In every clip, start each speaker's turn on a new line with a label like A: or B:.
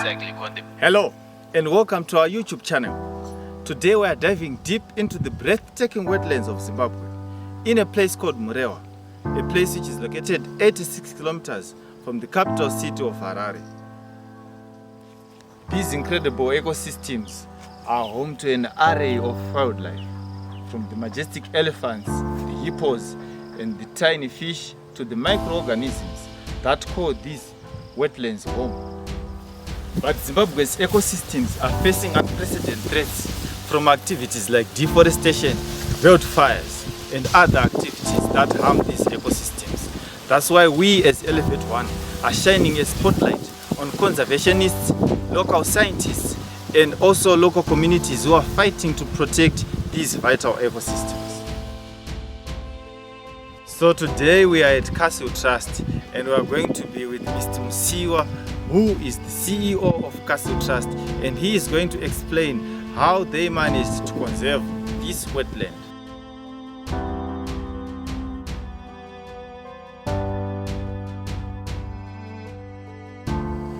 A: Syclic on the...
B: Hello and welcome to our YouTube channel. Today we are diving deep into the breathtaking wetlands of Zimbabwe in a place called Murewa, a place which is located 86 kilometers from the capital city of Harare. These incredible ecosystems are home to an array of wildlife, from the majestic elephants, the hippos and the tiny fish to the microorganisms that call these wetlands home. But Zimbabwe's ecosystems are facing unprecedented threats from activities like deforestation, wildfires, and other activities that harm these ecosystems. That's why we as Elephant One are shining a spotlight on conservationists, local scientists, and also local communities who are fighting to protect these vital ecosystems. So today we are at Castle Trust and we are going to be with Mr. Musiwa, who is the CEO of Castle Trust, and he is going to explain how they managed to conserve this wetland.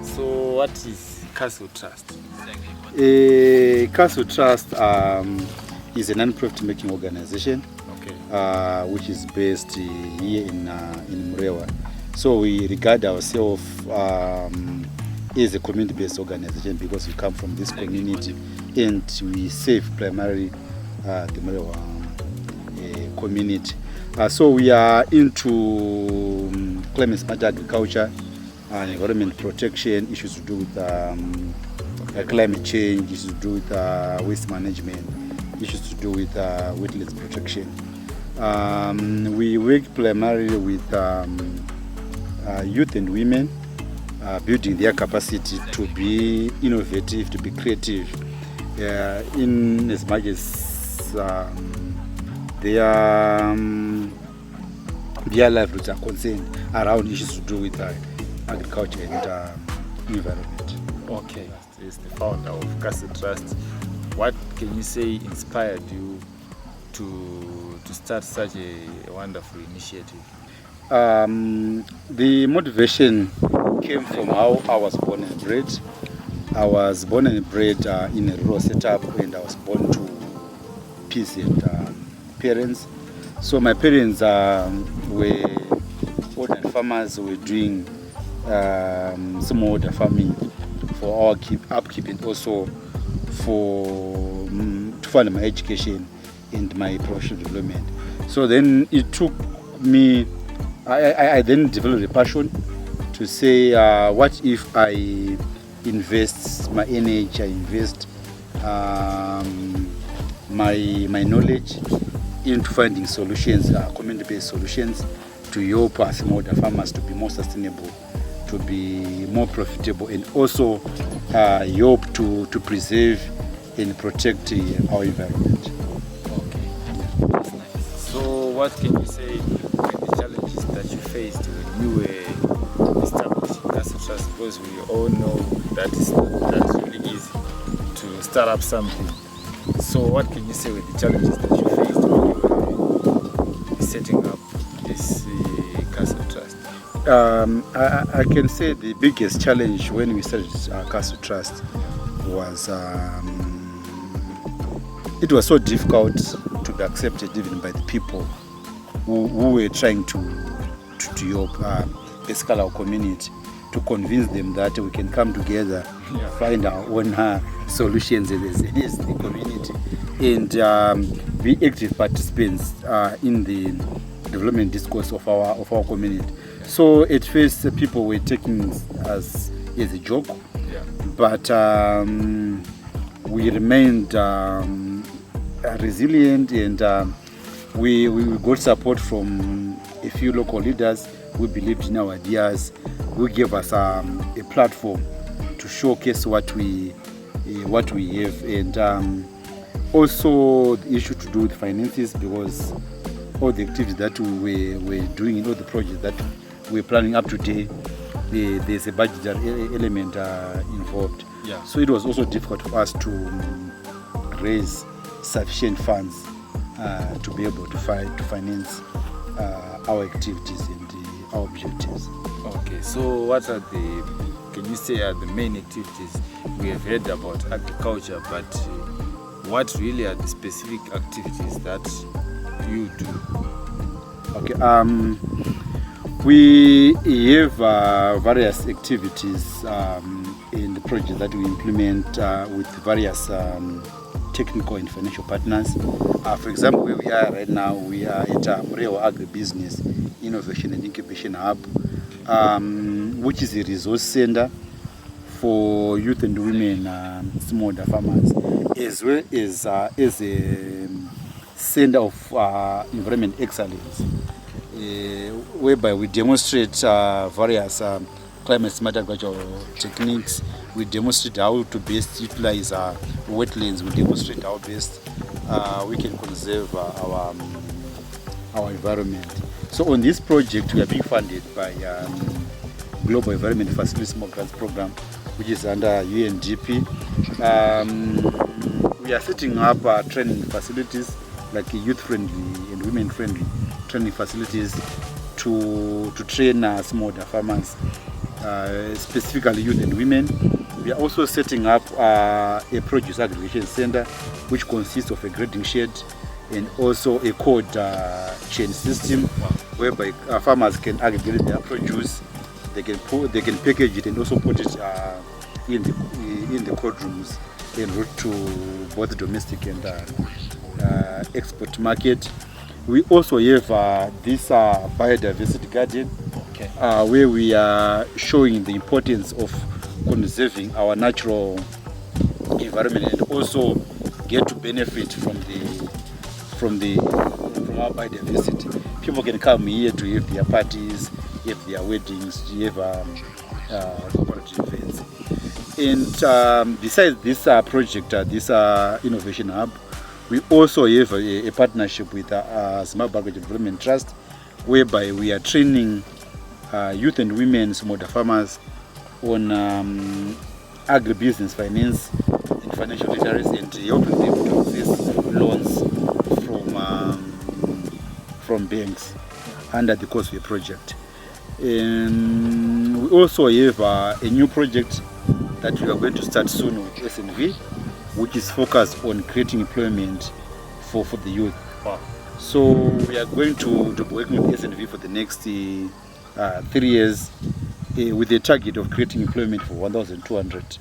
B: So what is Castle Trust?
C: Castle Trust is a non-profit making organization, which is based here in Murewa. So we regard ourselves as a community-based organization because we come from this community and we serve primarily the Murewa community. So we are into climate-smart agriculture, environment protection, issues to do with climate change, issues to do with waste management, issues to do with wetlands protection. We work primarily with youth and women, building their capacity to be innovative, to be creative, in as much as their livelihoods are concerned around issues to do with agriculture and environment.
B: Okay, is the founder of Castle Trust. What can you say inspired you to start such a wonderful initiative?
C: The motivation came from how I was born and bred. I was born and bred in a rural setup, and I was born to peasant parents. So my parents were ordinary farmers who were doing smallholder farming for our upkeep and also to fund my education and my professional development. So then it took me, I then developed a passion to say, what if I invest my energy, I invest my knowledge into finding solutions, community-based solutions to help smallholder farmers to be more sustainable, to be more profitable, and also help to preserve and protect our environment.
B: Okay, that's nice. So what can you say were the challenges that you faced when you were establishing Castle Trust? Because we all know that it's not really easy to start up something. So what can you say were the challenges that you faced when you were setting up this Castle Trust?
C: I can say the biggest challenge when we started Castle Trust was it was so difficult to be accepted even by the people who were trying to help basically our community, to convince them that we can come together, find our own solutions as the community, and be active participants in the development discourse of our community. So at first people were taking us as a joke, but we remained resilient, and we got support from a few local leaders who believed in our ideas, who gave us a platform to showcase what we have, and also the issue to do with finances, because all the activities that we were doing, all the projects that we're planning up to date, there's a budget element involved. So it was also difficult for us to raise sufficient funds to be able to finance our activities and our objectives.
B: Okay, so what are the can you say are the main activities? We have heard about agriculture, but what really are the specific activities that you do?
C: Okay, we have various activities in the project that we implement with various technical and financial partners. For example, where we are right now, we are at Mrewa Agribusiness Innovation and Incubation Hub, which is a resource center for youth and women smallholder farmers, as well as a center of environment excellence, whereby we demonstrate various climate smart agricultural techniques. We demonstrate how to best utilize wetlands. We demonstrate how best we can conserve our environment. So on this project, we are being funded by Global Environment Facility Small Grants Program, which is under UNDP. We are setting up training facilities, like youth-friendly and women-friendly training facilities to train smallholder farmers, specifically youth and women. We are also setting up a produce aggregation center, which consists of a grading shed and also a cold chain system, whereby farmers can aggregate their produce. They can package it and also put it in the cold rooms en route to both domestic and export market. We also have this biodiversity garden, okay, where we are showing the importance of conserving our natural environment and also get to benefit from our biodiversity. People can come here to have their parties, have their weddings, to have corporate events. And besides this project, this innovation hub, we also have a partnership with Zimbabwe Agricultural Development Trust, whereby we are training youth and women smallholder farmers on agribusiness finance and financial literacy, and helping them to access loans from banks under the Causeway project. And we also have a new project that we are going to start soon with SNV, which is focused on creating employment for the youth. Wow. So we are going to be working with SNV for the next 3 years, with a target of creating employment for 1,200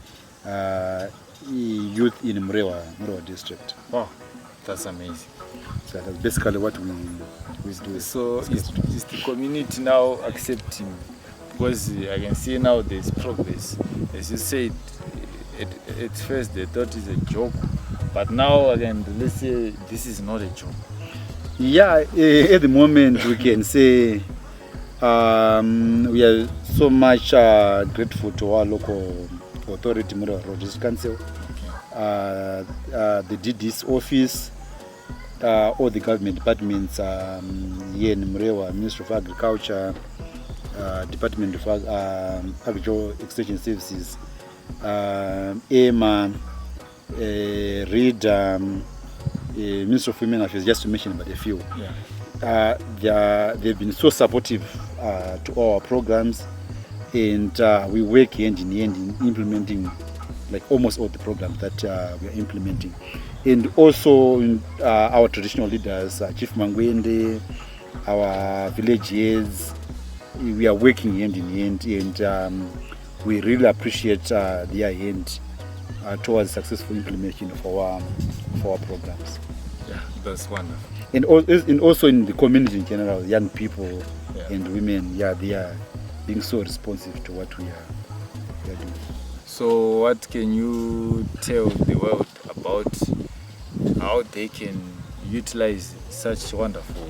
C: youth in Mrewa district.
B: Wow, that's amazing.
C: So that's basically what we do.
B: So is the community now accepting? Because I can see now there's progress. As you said, at first they thought it's a joke, but now again, let's say this is not a joke.
C: Yeah, at the moment we can say we are so much grateful to our local authority, Mrewa Road District Council, the DD's office, all the government departments here in Mrewa, Ministry of Agriculture, Department of Agricultural Extension Services, EMA, READ, Ministry of Women Affairs, just to mention but a few. Yeah. They've been so supportive to our programs, and we work hand in hand in implementing like almost all the programs that we are implementing. And also our traditional leaders, Chief Mangwende, our village heads, we are working hand in hand, and we really appreciate their hand towards successful implementation of our programs.
B: Yeah, that's wonderful.
C: And also in the community in general, young people and women, they are being so responsive to what we are doing.
B: So what can you tell the world about how they can utilize such wonderful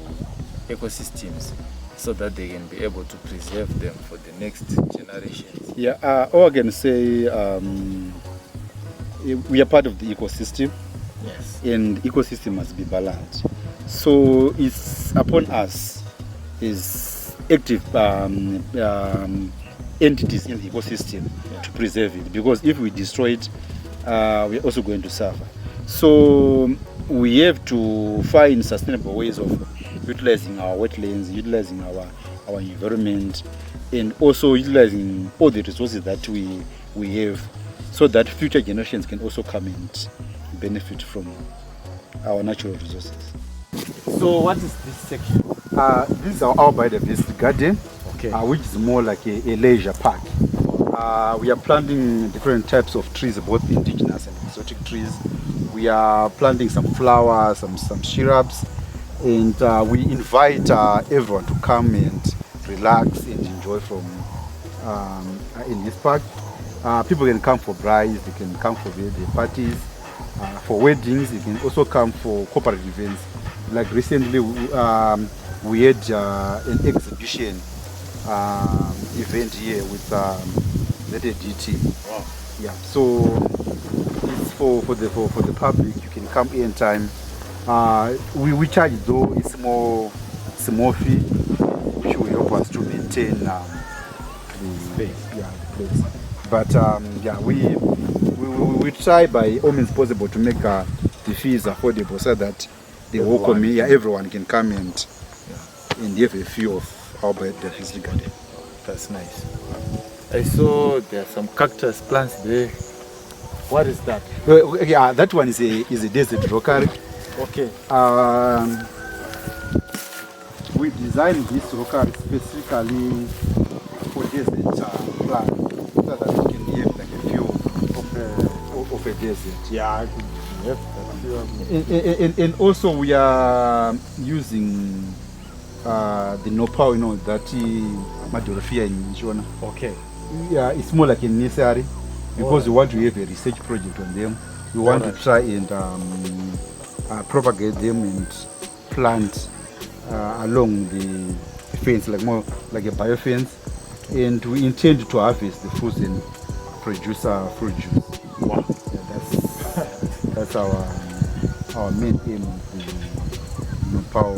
B: ecosystems so that they can be able to preserve them for the next generations?
C: Yeah, all I can say, we are part of the ecosystem.
B: Yes. And
C: the ecosystem must be balanced. So it's upon us, as active entities in the ecosystem, to preserve it. Because if we destroy it, we're also going to suffer. So we have to find sustainable ways of utilizing our wetlands, utilizing our our environment, and also utilizing all the resources that we have, so that future generations can also come and benefit from our natural resources.
B: So what is this section?
C: This is our biodiversity garden,
B: Okay.
C: which is more like a leisure park. We are planting different types of trees, both indigenous and exotic trees. We are planting some flowers, some shrubs, and we invite everyone to come and relax and enjoy from in this park. People can come for brides, they can come for birthday parties, for weddings. You can also come for corporate events. Like recently, we had an exhibition event here with ZADT.
B: Wow.
C: Yeah, so it's for the public. You can come anytime. We charge, though it's small fee, which will help us to maintain the
B: Space.
C: yeah, the place. But yeah, we try by all means possible to make the fees affordable, so that the welcome, everyone can come and have a view of our biodiversity garden.
B: That's nice. I saw there are some cactus plants there. What is that?
C: Yeah, that one is a desert rockery.
B: Okay.
C: We designed this rockery specifically for desert plants, so that we can have like a view of a desert.
B: Yeah, I could have that.
C: And also we are using the nopal, that Madorofia in Shona.
B: Okay.
C: Yeah, it's more like a nursery, because we want to have a research project on them. We want to try and propagate them and plant along the fence, like more like a bio fence. And we intend to harvest the fruits and produce fruit juice.
B: Wow.
C: Yeah, that's our main aim of the nopal.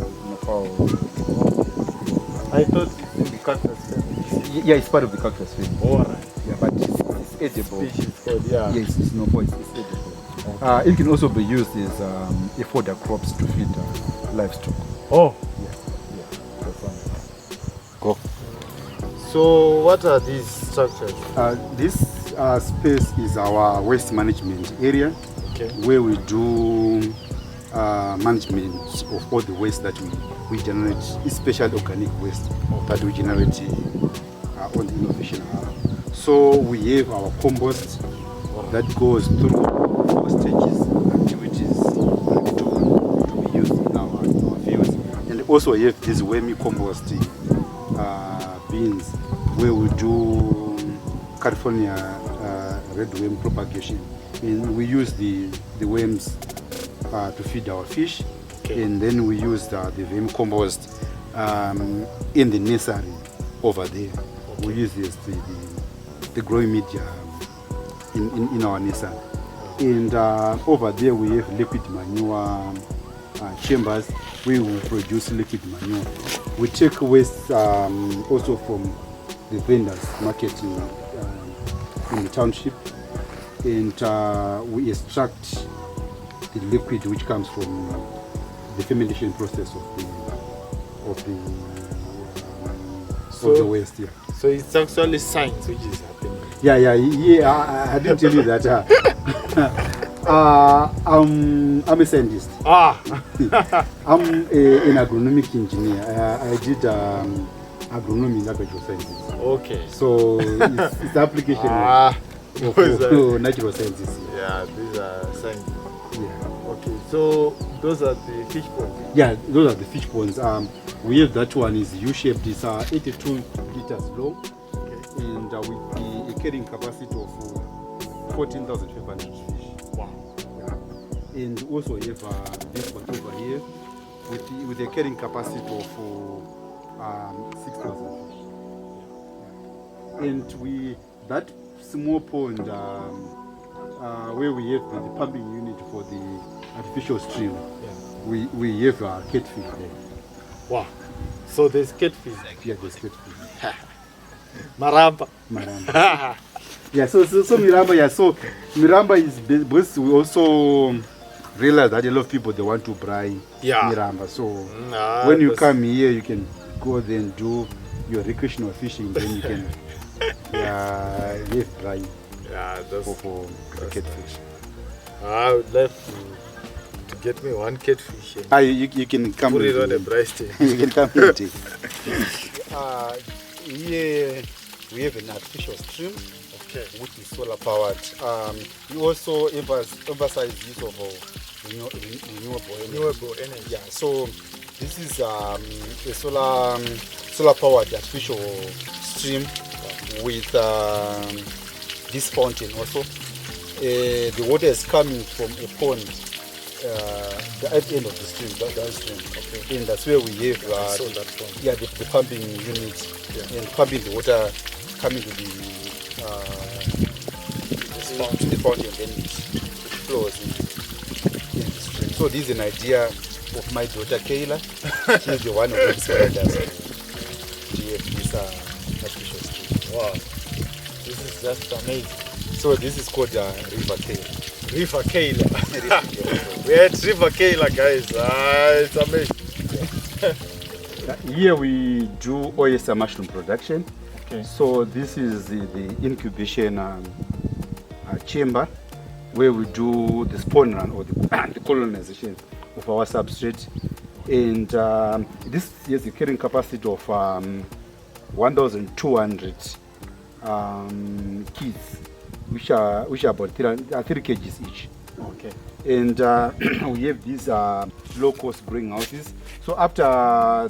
B: I thought it's in the cactus family.
C: Yeah, it's part of the cactus family.
B: Alright.
C: Yeah, but it's edible.
B: Species called, yeah.
C: Yes, it's nopal. It's edible. It can also be used as a fodder crops to feed livestock.
B: Oh.
C: Yeah.
B: That's wonderful.
C: Go.
B: So what are these structures?
C: This space is our waste management area,
B: Okay.
C: where we do management of all the waste that we generate, especially organic waste that we generate on the innovation hub. So we have our compost that goes through 4 stages activities to be used in our fields, and also we have this wormy compost bins, where we do California red worm propagation, and we use the worms to feed our fish.
B: Okay.
C: And then we use the worm compost in the nursery over there.
B: Okay.
C: We use this the growing media in our nursery. And over there we have liquid manure chambers where we produce liquid manure. We take waste also from the vendors market in the township, and we extract the liquid which comes from the fermentation process of the waste. Yeah.
B: So it's actually science which is happening.
C: Yeah. I didn't tell you that. I'm a scientist. I'm an agronomic engineer. I did agronomy in agricultural sciences.
B: Okay.
C: So it's the application of natural sciences.
B: Yeah, these are science.
C: Yeah.
B: Okay, so those are the fish ponds.
C: Yeah, those are the fish ponds. We have that one is U-shaped. It's 82 liters long,
B: Okay.
C: and with a carrying capacity of 14,500 fish.
B: Wow.
C: Yeah. And also we have this one over here with a carrying capacity of 6,000 fish. Yeah. And that small pond where we have the pumping unit for the artificial stream, we have catfish there.
B: Wow. So there's catfish.
C: Yeah, there's catfish.
B: Maramba.
C: Yeah, so Miramba, Miramba is because we also realize that a lot of people they want to buy Miramba. So when you come here, you can go there and do your recreational fishing, then you can leave dry for catfish.
B: I would like to get me one catfish.
C: You can come.
B: Put it on a breast.
C: You can come eat it. Here we have an artificial stream, which is solar powered. We also emphasize use of renewable energy. Yeah, so this is a solar powered artificial stream with this fountain also. The water is coming from a pond at the end of the stream, downstream. And that's where we have the pumping unit, and pumping the water coming to the fountain, then it flows in the stream. So this is an idea of my daughter Kayla. She's the one who inspired us to have this artificial stream.
B: Wow, this is just amazing.
C: So this is called River Kayla.
B: River Kayla. We're at River Kayla, guys. It's amazing.
C: Here we do oyster mushroom production. So this is the incubation chamber where we do the spawn run or the colonization of our substrate. And this has a carrying capacity of 1,200 kids, which are about 3 kgs each. And we have these low-cost greenhouses. So after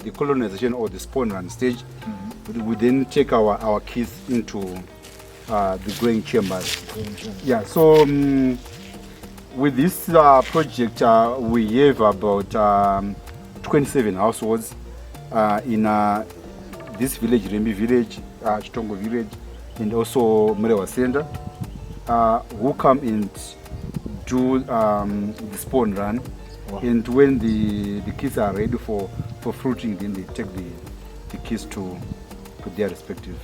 C: the colonization or the spawn run stage, we then take our kids into the growing chambers. Yeah. So with this project, we have about 27 households in this village, Rembi village, Chitongo village, and also Murewa Center, who come and do the spawn run. And when the kids are ready for fruiting, then they take the kids to their respective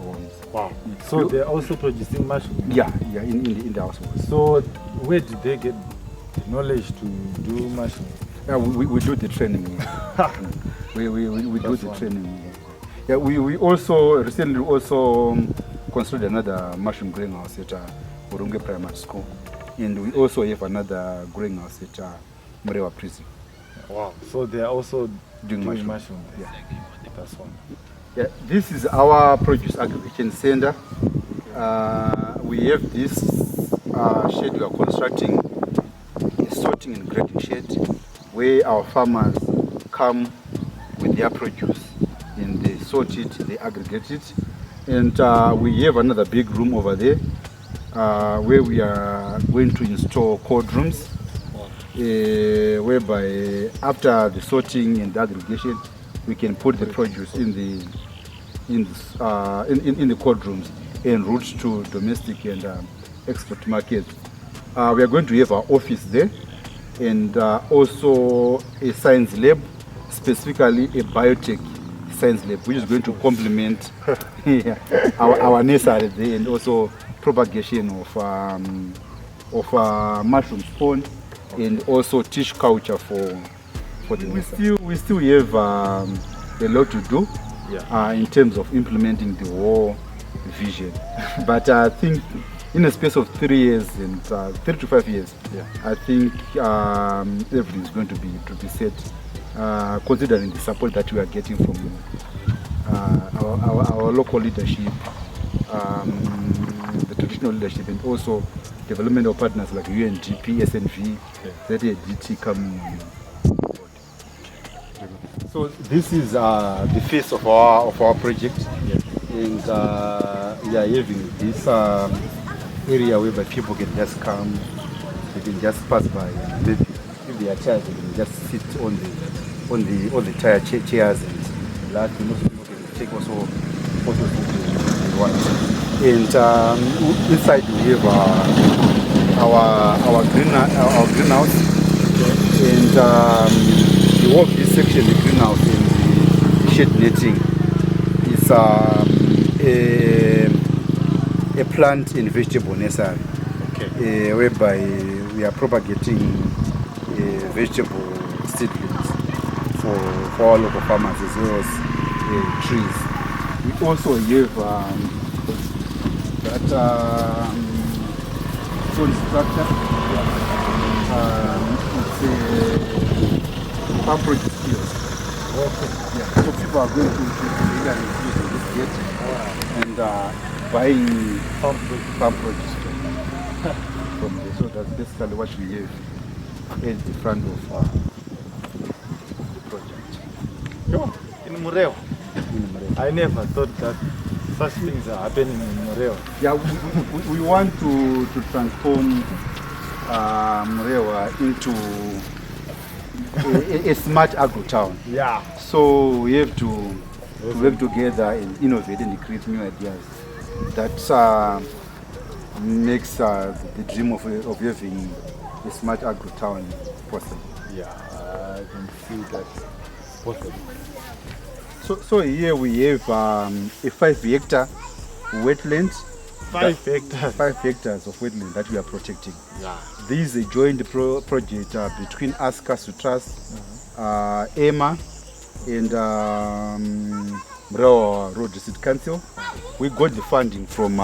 C: homes.
B: Wow. So they're also producing mushrooms?
C: Yeah, in the households.
B: So where did they get the knowledge to do mushrooms?
C: We do the training. we do the training. Yeah, we also recently constructed another mushroom greenhouse at Burunge Primary School, and we also have another greenhouse at Murewa Prison.
B: Wow! So they are also doing mushrooms.
C: Yeah,
B: that's one.
C: Yeah, this is our produce aggregation center. We have this shed we are constructing, a sorting and grading shed, where our farmers come with their produce and they sort it, they aggregate it. And we have another big room over there where we are going to install cold rooms, whereby after the sorting and the aggregation, we can put the produce in the cold rooms and route to domestic and export markets. We are going to have our office there, and also a science lab, specifically a biotech science lab, which is going to complement our nursery there, and also propagation of mushroom spawn, and also tissue culture for the nursery. We still have a lot to do in terms of implementing the whole vision, but I think in a space of 3 years and 3 to 5 years, I think everything is going to be set, considering the support that we are getting from our local leadership, the traditional leadership, and also developmental partners like UNDP, SNV, ZADT coming on board. So this is the face of our project, and we are having this area whereby people can just come, they can just pass by, and maybe if they are tired, they can just sit on the tire chairs and relax. And also people can take also photos if they want. And inside we have our greenhouse, and the whole this section, the greenhouse and the shade netting, is a plant and vegetable nursery, whereby we are propagating vegetable seedlings for our local farmers, as well as trees. We also have that stone structure. It's a farm project here.
B: Okay.
C: Yeah. So people are going to using this gate and buying farm produce from there. So that's basically what we have at the front of the project.
B: Sure. In Mureo.
C: In Mureo.
B: I never thought that such things are happening in Mureo.
C: Yeah, we want to transform Mureo into a smart agro town.
B: Yeah.
C: So we have to work together and innovate and create new ideas that makes the dream of having a smart agro town possible.
B: Yeah, I can see that possible.
C: So here we have a 5-hectare wetlands.
B: 5 hectares.
C: 5 hectares of wetland that we are protecting.
B: Yeah.
C: This is a joint project between ASCA, Sutras, EMA, and Mureo Road District Council. We got the funding from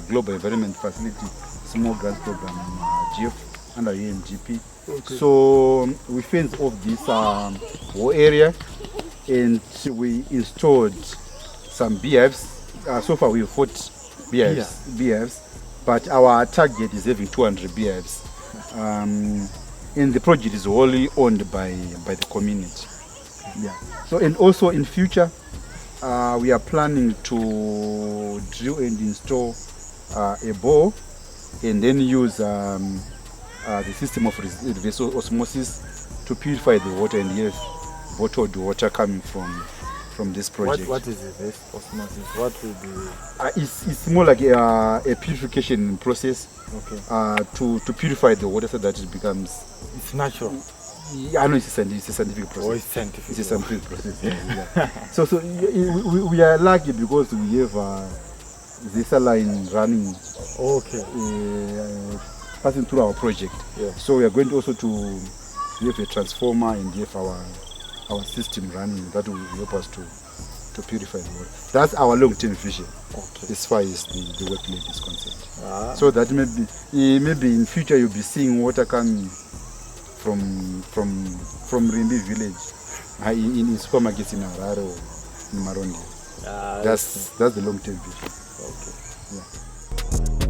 C: Global Environment Facility Small Grants Program, GF, under UNGP.
B: Okay.
C: So we fenced off this whole area and we installed some beehives. So far we have 40 beehives, but our target is having 200 beehives. And the project is wholly owned by the community. Yeah. So and also in future, we are planning to drill and install a bore, and then use the system of reverse osmosis to purify the water and have bottled water coming from this project.
B: What is reverse osmosis? What will be?
C: It's more like a purification process.
B: Okay.
C: To purify the water so that it becomes.
B: It's natural.
C: I know it's a scientific process.
B: Oh, it's scientific.
C: It's a scientific process. Yeah. So we are lucky because we have the saline running.
B: Okay.
C: Passing through our project.
B: Yeah.
C: So we are going to also to have a transformer and have our system running that will help us to purify the water. That's our long-term vision.
B: Okay.
C: As far as the wetland is concerned.
B: So
C: that maybe in future you'll be seeing water coming from Rimbi village in supermarkets in Harare or in Marondi. That's the long-term vision.
B: Okay.
C: Yeah.